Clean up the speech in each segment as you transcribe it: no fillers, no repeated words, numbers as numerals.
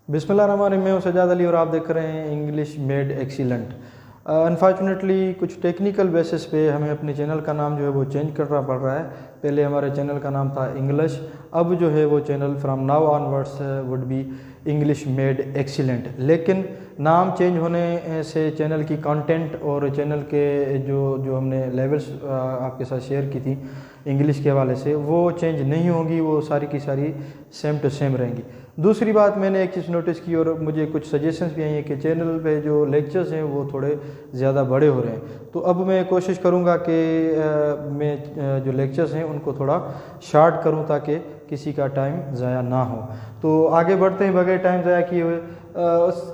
बिस्मिल्लाहिर्रहमानिर्रहीम, मैं हूं सज्जाद अली और आप देख रहे हैं इंग्लिश मेड एक्सीलेंट। अनफॉर्चुनेटली कुछ टेक्निकल बेसिस पे हमें अपने चैनल का नाम जो है वो चेंज करना पड़ रहा है। पहले हमारे चैनल का नाम था इंग्लिश, अब जो है वो channel from now onwards would be English made excellent. लेकिन नाम चेंज होने से चैनल की कंटेंट और चैनल के जो हमने लेवल्स आपके साथ शेयर की थी इंग्लिश के हवाले से, वो चेंज नहीं होगी, वो सारी की सारी सेम टू सेम रहेंगी। दूसरी बात, मैंने एक चीज़ नोटिस की और मुझे कुछ सजेशंस भी आई हैं कि चैनल पे जो लेक्चर्स हैं वो थोड़े ज़्यादा बड़े हो रहे हैं। तो अब मैं कोशिश करूँगा कि मैं जो लेक्चर्स हैं उनको थोड़ा शार्ट करूँ ताकि किसी का टाइम ज़ाया ना हो। तो आगे बढ़ते हैं बगैर टाइम ज़ाया किए हुए।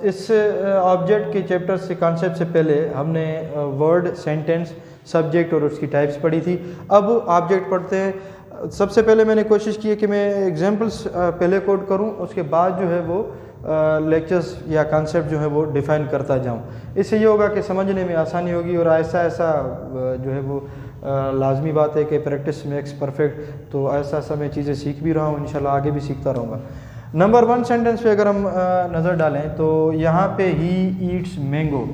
इस ऑब्जेक्ट के चैप्टर से कॉन्सेप्ट से पहले हमने वर्ड, सेंटेंस, सब्जेक्ट और उसकी टाइप्स पढ़ी थी। अब ऑब्जेक्ट पढ़ते हैं। सबसे पहले मैंने कोशिश की है कि मैं एग्जांपल्स पहले कोड करूं, उसके बाद जो है वो लेक्चर्स या कॉन्सेप्ट जो है वो डिफ़ाइन करता जाऊं। इससे ये होगा कि समझने में आसानी होगी और ऐसा जो है वो लाजमी बात है कि प्रैक्टिस मेक्स परफेक्ट। तो ऐसा मैं चीज़ें सीख भी रहा हूँ, इंशाल्लाह आगे भी सीखता रहूँगा। नंबर 1 सेंटेंस पे अगर हम नज़र डालें तो यहाँ पे ही ईट्स मैंगो।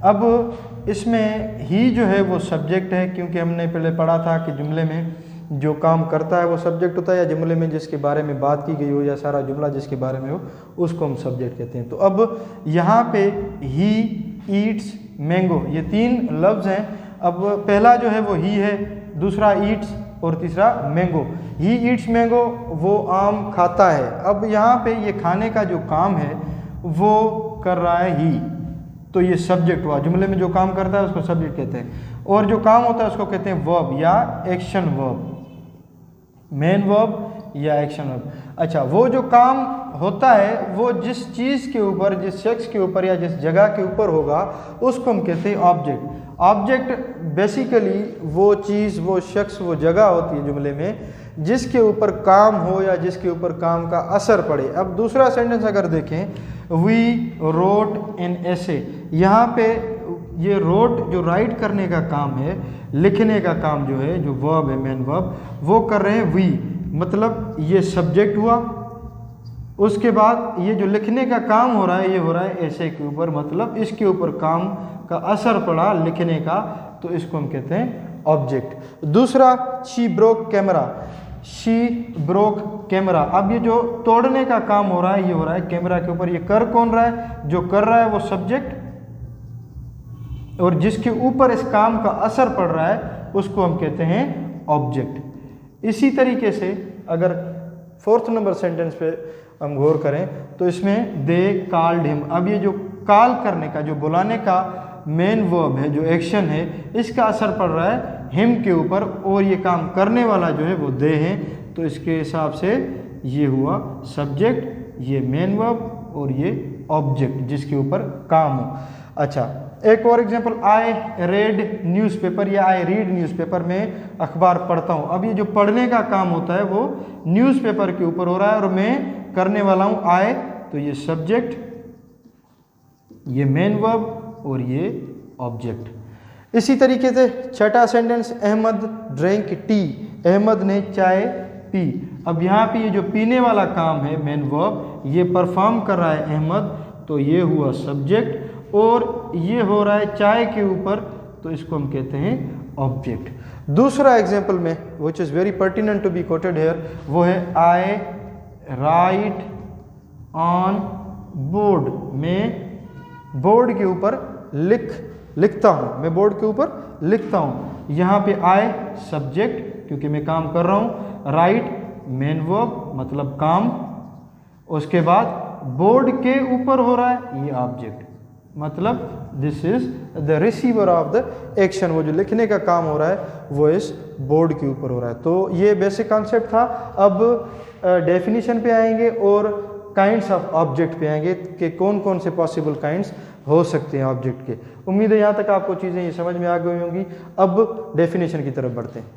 अब इसमें ही जो है वो सब्जेक्ट है, क्योंकि हमने पहले पढ़ा था कि जुमले में जो काम करता है वो सब्जेक्ट होता है, या जुमले में जिसके बारे में बात की गई हो या सारा जुमला जिसके बारे में हो उसको हम सब्जेक्ट कहते हैं। तो अब यहाँ पे ही ईट्स मैंगो, ये 3 लफ्ज़ हैं। अब पहला जो है वो ही है, दूसरा ईट्स और तीसरा मैंगो। ही ईट्स मैंगो, वो आम खाता है। अब यहाँ पे ये खाने का जो काम है वो कर रहा है ही, तो ये सब्जेक्ट हुआ। जुमले में जो काम करता है उसको सब्जेक्ट कहते हैं, और जो काम होता है उसको कहते हैं वर्ब या एक्शन वर्ब, मेन वर्ब या एक्शन वर्ब। अच्छा, वो जो काम होता है वो जिस चीज़ के ऊपर, जिस शख्स के ऊपर या जिस जगह के ऊपर होगा उसको हम कहते हैं ऑब्जेक्ट। ऑब्जेक्ट बेसिकली वो चीज़, वो शख्स, वो जगह होती है जुमले में जिसके ऊपर काम हो या जिसके ऊपर काम का असर पड़े। अब दूसरा सेंटेंस अगर देखें, वी रोट एन एसे, यहाँ पे ये रोट जो राइट करने का काम है, लिखने का काम जो है, जो वर्ब है मेन वर्ब, वो कर रहे हैं वी, मतलब ये सब्जेक्ट हुआ। उसके बाद ये जो लिखने का काम हो रहा है ये हो रहा है ऐसे के ऊपर, मतलब इसके ऊपर काम का असर पड़ा लिखने का, तो इसको हम कहते हैं ऑब्जेक्ट। दूसरा, she broke camera, she broke camera. अब ये जो तोड़ने का काम हो रहा है ये हो रहा है कैमरा के ऊपर। ये कर कौन रहा है? जो कर रहा है वो सब्जेक्ट, और जिसके ऊपर इस काम का असर पड़ रहा है उसको हम कहते हैं ऑब्जेक्ट। इसी तरीके से अगर 4th नंबर सेंटेंस पे हम गौर करें तो इसमें दे कॉल्ड हिम। अब ये जो कॉल करने का, जो बुलाने का मेन वर्ब है, जो एक्शन है, इसका असर पड़ रहा है हिम के ऊपर, और ये काम करने वाला जो है वो दे है। तो इसके हिसाब से ये हुआ सब्जेक्ट, ये मेन वर्ब और ये ऑब्जेक्ट जिसके ऊपर काम हो। अच्छा, एक और एग्जांपल, आई रेड न्यूज़पेपर या आई रीड न्यूज़पेपर, में अखबार पढ़ता हूँ। अब ये जो पढ़ने का काम होता है वो न्यूज़पेपर के ऊपर हो रहा है और मैं करने वाला हूँ आई, तो ये सब्जेक्ट, ये मेन वर्ब और ये ऑब्जेक्ट। इसी तरीके से छठा sentence, Ahmed drink tea, Ahmed ने चाय पी। अब यहाँ पे ये जो पीने वाला काम है मेन वर्ब, ये परफॉर्म कर रहा है अहमद, तो ये हुआ सब्जेक्ट, और ये हो रहा है चाय के ऊपर, तो इसको हम कहते हैं ऑब्जेक्ट। दूसरा एग्जांपल में which is very pertinent to be quoted here, वो है आई राइट ऑन बोर्ड, मैं बोर्ड के ऊपर लिखता हूँ, मैं बोर्ड के ऊपर लिखता हूँ। यहाँ पे आई सब्जेक्ट क्योंकि मैं काम कर रहा हूँ, राइट मेन वर्ब मतलब काम, उसके बाद बोर्ड के ऊपर हो रहा है ये ऑब्जेक्ट, मतलब this is the receiver of the action. वो जो लिखने का काम हो रहा है वो इस बोर्ड के ऊपर हो रहा है। तो ये बेसिक कॉन्सेप्ट था। अब डेफिनेशन पे आएंगे और काइंड्स ऑफ ऑब्जेक्ट पे आएंगे कि कौन कौन से पॉसिबल काइंड्स हो सकते हैं ऑब्जेक्ट के। उम्मीद है यहाँ तक आपको चीज़ें ये समझ में आ गई होंगी। अब डेफिनेशन की तरफ बढ़ते हैं।